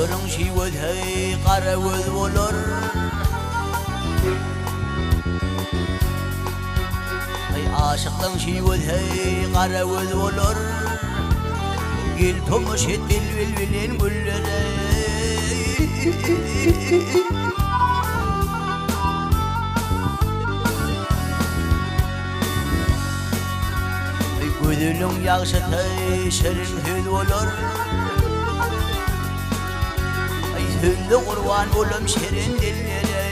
Aşkının şivet hey karavuz olur Aşkın şivet hey karavuz olur Gil tumuş et bilbilin güllere Gözünün yakşı hey şerin hüd olur Hündü kurban olum şerin dillere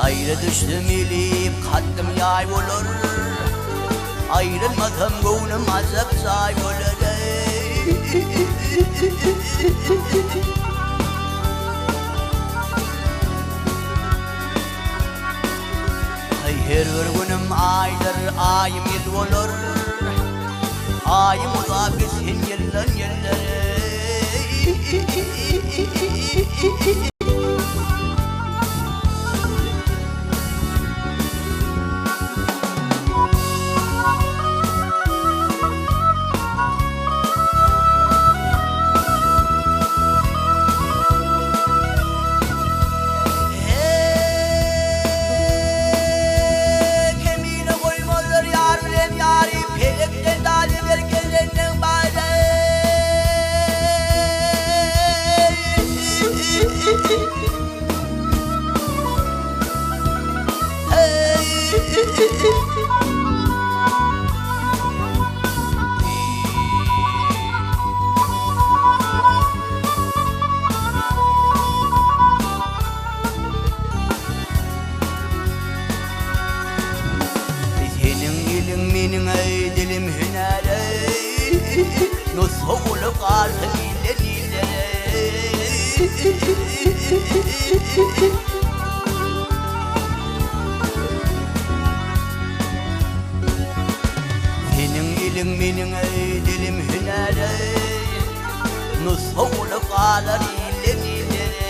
Ayrı düştüm ilip kaldım yay olur Ayrılmadım gönlüm azap say olur Her bir günüm aydır ayım yıl olur Ayım uzak gitsin yıllar yıllar Senin aydym hünere Nusulu kaldı dille dillere Senin ilim benim aydym hünere Nusulu kaldı dille dillere